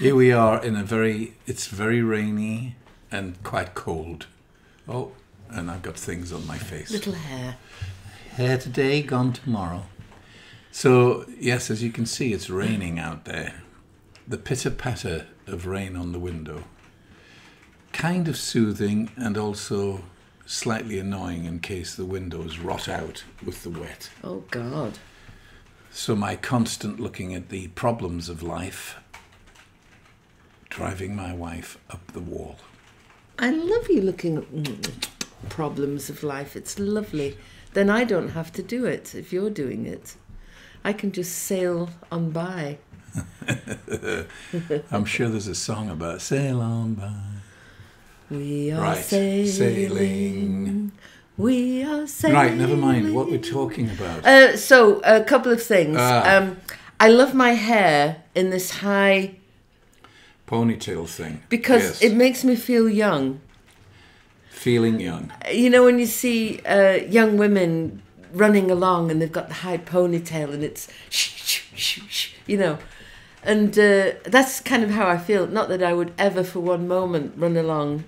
Here we are in it's very rainy and quite cold. Oh, and I've got things on my face. Little hair. Hair today, gone tomorrow. So, yes, as you can see, it's raining out there. The pitter-patter of rain on the window. Kind of soothing and also slightly annoying in case the windows rot out with the wet. Oh, God. So my constant looking at the problems of life, driving my wife up the wall. I love you looking at problems of life. It's lovely. Then I don't have to do it if you're doing it. I can just sail on by. I'm sure there's a song about sail on by. We are sailing. We are sailing. Right, never mind what we're talking about. So, a couple of things. I love my hair in this high... Ponytail thing. Because it makes me feel young. Feeling young. You know, when you see young women running along and they've got the high ponytail and it's you know. And that's kind of how I feel. Not that I would ever for one moment run along.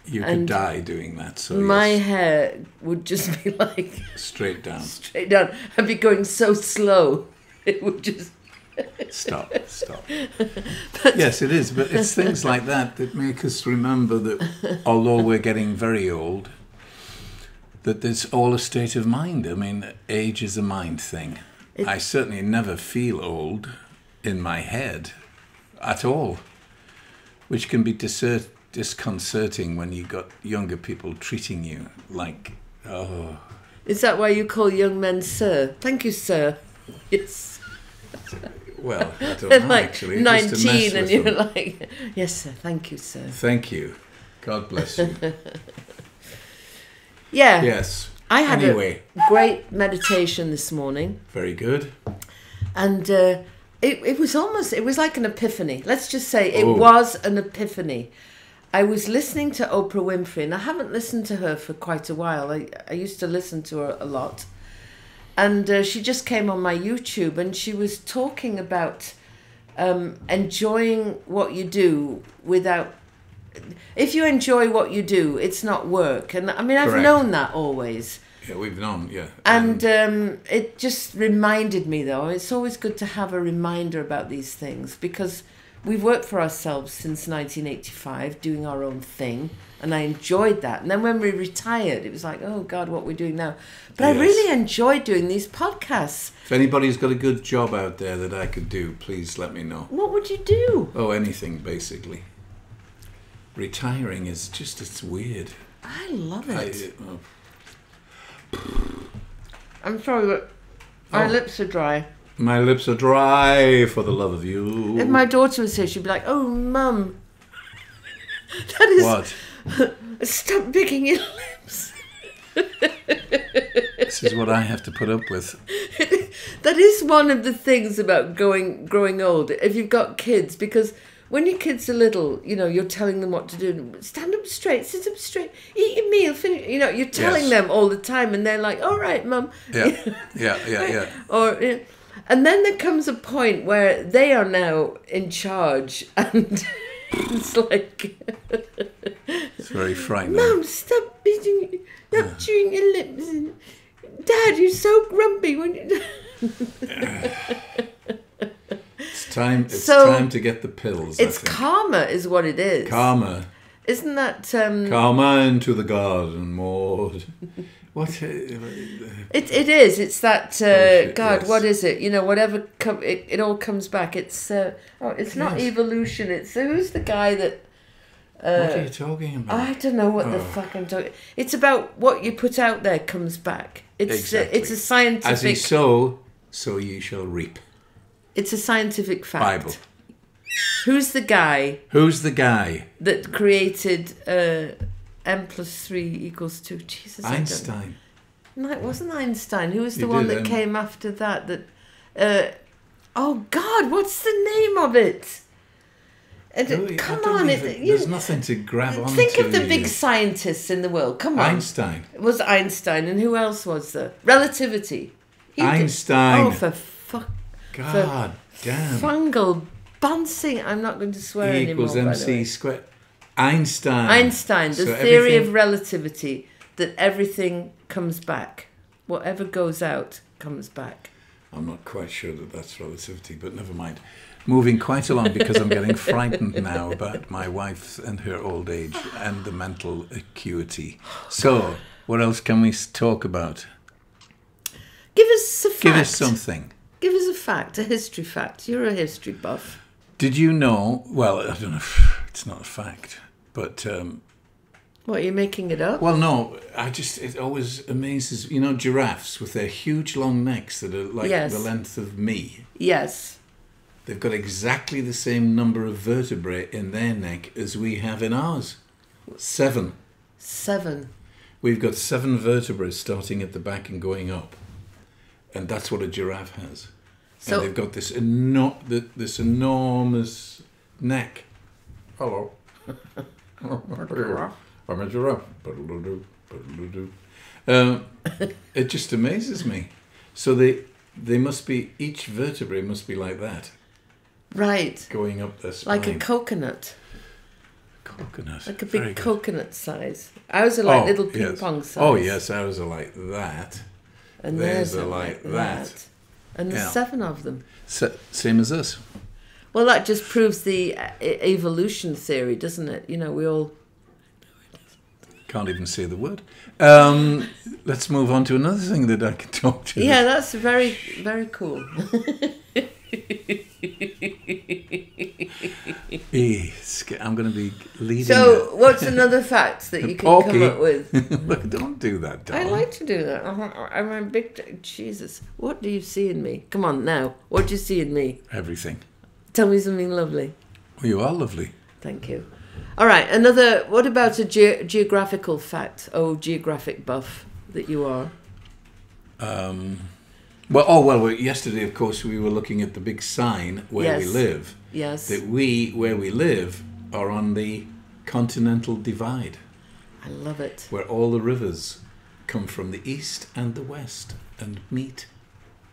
You could die doing that. So my hair would just be like... Straight down. Straight down. I'd be going so slow. It would just... Stop. Yes, it is. But it's things like that that make us remember that although we're getting very old, that there's all a state of mind. I mean, age is a mind thing. I certainly never feel old in my head at all, which can be disconcerting when you got younger people treating you like, oh. Is that why you call young men sir? Thank you, sir. Yes. Well, I don't know, like actually. 19 and you're like, yes, sir. Thank you, sir. Thank you. God bless you. Yeah. Yes. I had a great meditation this morning. Very good. And it was like an epiphany. Let's just say it was an epiphany. I was listening to Oprah Winfrey, and I haven't listened to her for quite a while. I used to listen to her a lot. And she just came on my YouTube, and she was talking about enjoying what you do without... If you enjoy what you do, it's not work. And I mean, I've known that always. Yeah, we've known, yeah. And it just reminded me, though. It's always good to have a reminder about these things, because we've worked for ourselves since 1985, doing our own thing. And I enjoyed that. And then when we retired, it was like, oh, God, what we're doing now. But I really enjoyed doing these podcasts. If anybody's got a good job out there that I could do, please let me know. What would you do? Oh, anything, basically. Retiring is just, it's weird. I love it. I'm sorry, but my lips are dry. My lips are dry for the love of you. If my daughter was here, she'd be like, oh, Mum. That is... What? Stop picking your lips. This is what I have to put up with. That is one of the things about growing old. If you've got kids, because when your kids are little, you know, you're telling them what to do. Stand up straight, sit up straight, eat your meal, finish. You know, you're telling them all the time, and they're like, "All right, Mum." Yeah. Or, and then there comes a point where they are now in charge, and it's like, it's very frightening. Mum, stop chewing your lips. And, Dad, you're so grumpy when you. It's time to get the pills. It's karma, is what it is. Karma. Isn't that karma into the garden, Maud? What? It is. It's that bullshit, God. Yes. What is it? You know, whatever. It all comes back. It's it's not evolution. It's who's the guy that. What are you talking about? I don't know what the fuck I'm talking. It's about what you put out there comes back. It's exactly. It's a scientific. As ye sow, so ye shall reap. It's a scientific fact. Bible. Who's the guy? Who's the guy that created M+3=2? Jesus, Einstein. No, it wasn't Einstein. Who was the one that came after that? Oh God, what's the name of it? Come on, there's nothing to grab onto. Think of the big scientists in the world. Come on, Einstein. It was Einstein, and who else was there? Relativity. Einstein. Oh, for fuck. God damn. Fungal Bunsen. I'm not going to swear E anymore. equals MC squared. Einstein. Einstein, the theory of relativity, that everything comes back. Whatever goes out comes back. I'm not quite sure that that's relativity, but never mind. Moving quite along because I'm getting frightened now about my wife and her old age and the mental acuity. So, what else can we talk about? Give us a fact. Give us something. Give us a fact, a history fact. You're a history buff. Did you know, well, I don't know, it's not a fact, but... what, are you making it up? Well, no, it always amazes, giraffes with their huge long necks that are like the length of me. Yes. They've got exactly the same number of vertebrae in their neck as we have in ours. 7. 7. We've got 7 vertebrae starting at the back and going up. And that's what a giraffe has. So and they've got this enormous neck. Hello. I'm a giraffe. It just amazes me. So they must be, each vertebrae must be like that. Right. Going up their spine. Like a coconut. Coconut. Like a big coconut size. Ours are like little ping pong size. Oh, yes, ours are like that. And theirs are like that. And there's 7 of them. Same as us. Well, that just proves the evolution theory, doesn't it? We all... Can't even say the word. Let's move on to another thing that I can talk to. Yeah, that's very, very cool. I'm going to be leading. So, what's another fact that you can come up with? Look, don't do that, darling. I like to do that. I'm a big... Jesus, what do you see in me? Come on, now. What do you see in me? Everything. Tell me something lovely. Well, you are lovely. Thank you. All right, what about a geographical fact? Oh, geographic buff that you are. Well, yesterday, of course, we were looking at the big sign where we live. Yes. That where we live, are on the continental divide. I love it. Where all the rivers come from the east and the west and meet.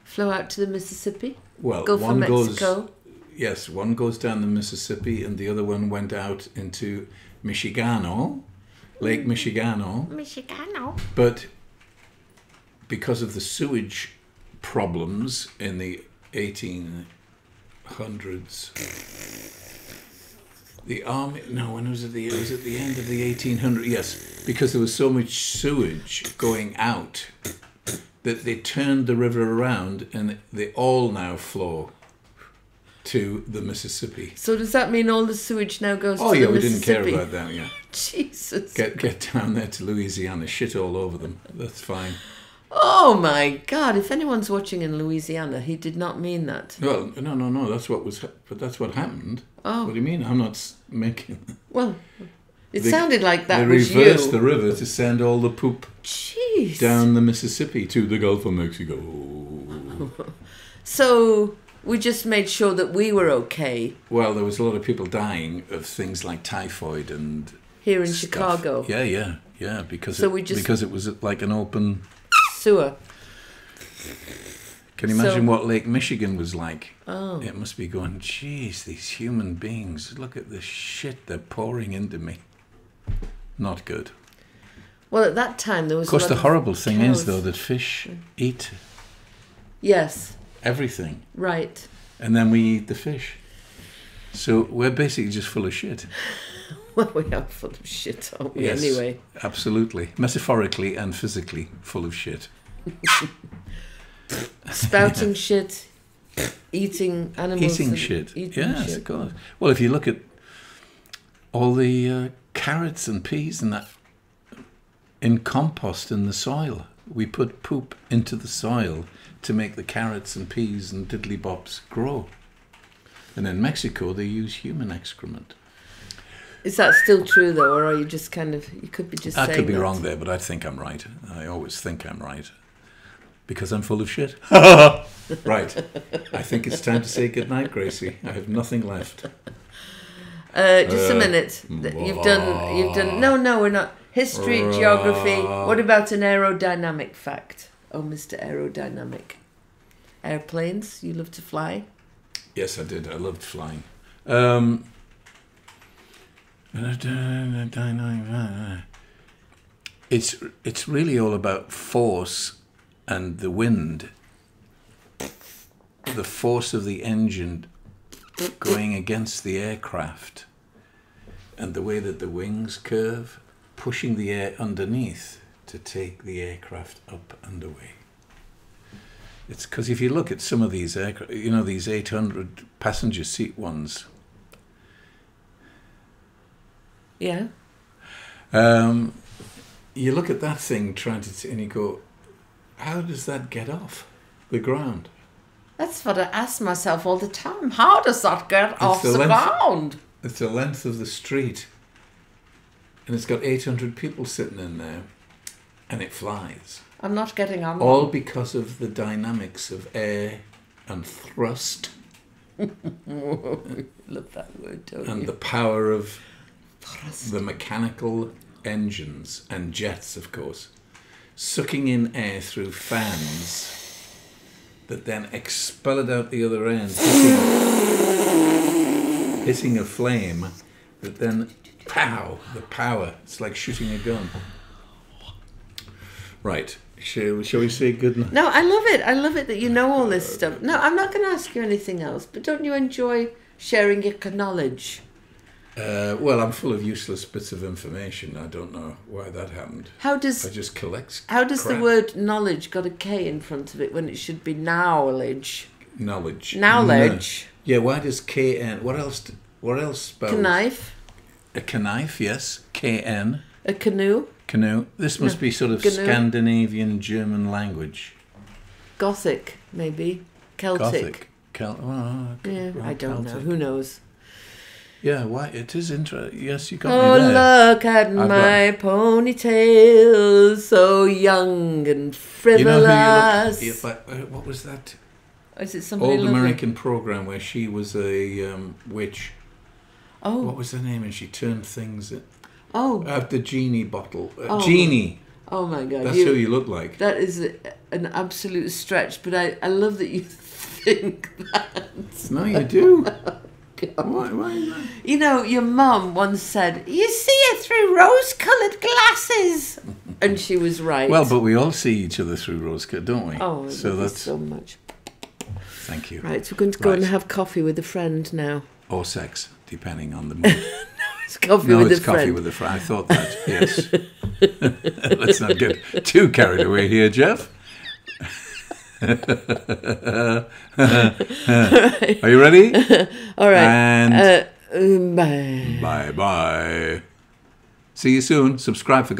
Flow out to the Mississippi? Well, go from Mexico? Yes, one goes down the Mississippi and the other one went out into Michigano, Lake Michigano. Michigano. But because of the sewage problems in the 1800s, the army... No, when was it? It was at the end of the 1800s. Yes, because there was so much sewage going out that they turned the river around and they all now flow to the Mississippi. So does that mean all the sewage now goes to the Mississippi? Oh, yeah, we didn't care about that, yeah. Jesus. Get down there to Louisiana, shit all over them. That's fine. Oh, my God. If anyone's watching in Louisiana, he did not mean that. Well, no, that's what happened. Oh. What do you mean? I'm not making... Well, it sounded like that was you. They reversed the river to send all the poop Jeez. down the Mississippi to the Gulf of Mexico. So... we just made sure that we were okay. Well, there was a lot of people dying of things like typhoid and here in stuff. Chicago. Yeah, because it was like an open sewer. Can you imagine what Lake Michigan was like? Oh. It must be going, geez, these human beings, look at the shit they're pouring into me. Not good. Well, at that time there was. Of course, the horrible thing is though that fish eat. Yes. Everything. Right. And then we eat the fish. So we're basically just full of shit. Well, we are full of shit, aren't we, yes, anyway? Absolutely. Metaphorically and physically full of shit. Spouting shit, eating animals. Eating shit. Yes, of course. Well, if you look at all the carrots and peas and that in compost in the soil, we put poop into the soil to make the carrots and peas and diddly bops grow. And in Mexico, they use human excrement. Is that still true, though, or are you just kind of... you could be just saying I could be that. wrong there, but I think I'm right. I always think I'm right. Because I'm full of shit. Right. I think it's time to say goodnight, Gracie. I have nothing left. Just a minute. You've done... No, we're not. History, geography. What about an aerodynamic fact? Oh, Mr. Aerodynamic. Airplanes, you love to fly? Yes, I did. I loved flying. It's really all about force and the wind. The force of the engine going against the aircraft, and the way that the wings curve, pushing the air underneath to take the aircraft up and away. It's because if you look at some of these aircraft, you know, these 800 passenger seat ones. Yeah. You look at that thing and you go, how does that get off the ground? That's what I ask myself all the time. How does that get off the ground? It's the length of the street. And it's got 800 people sitting in there. And it flies. I'm not getting on. All because of the dynamics of air and thrust. Love that word, don't you? And the power of the mechanical engines and jets, of course, sucking in air through fans that then expel it out the other end, hitting a flame that then, pow, the power. It's like shooting a gun. Right. Shall we say good night? No, I love it. I love it that you know all this stuff. No, I'm not going to ask you anything else, but don't you enjoy sharing your knowledge? Well, I'm full of useless bits of information. I don't know why that happened. I just collect How does crap. the word knowledge got a K in front of it when it should be knowledge? Knowledge. Knowledge. No. Yeah, why does KN? What else spells? Knife. A knife, yes. KN. A canoe. Canoe. This must be sort of canoe. Scandinavian German language. Gothic, maybe. Celtic. Gothic. I don't know. Who knows? Yeah, why? It is interesting. Yes, you got me there. Look at my ponytail, so young and frivolous. You know who you look, what was that Is it somebody old lovely? American program where she was a witch? Oh. What was her name? And she turned things Oh. out of the genie bottle. Oh. Genie. Oh my God. That's who you look like. That is an absolute stretch, but I love that you think that. No, you do. Why is that? You know, your mum once said, "You see it through rose-coloured glasses," and she was right. Well, but we all see each other through rose-colored, don't we? Oh, so that's so much. Thank you. Right, so we're going to go and have coffee with a friend now. Or sex, depending on the mood. It's coffee with a friend. Coffee with a friend. I thought that. Yes. Let's not get too carried away here, Jeff. Right. Are you ready? All right. And bye. bye. See you soon. Subscribe for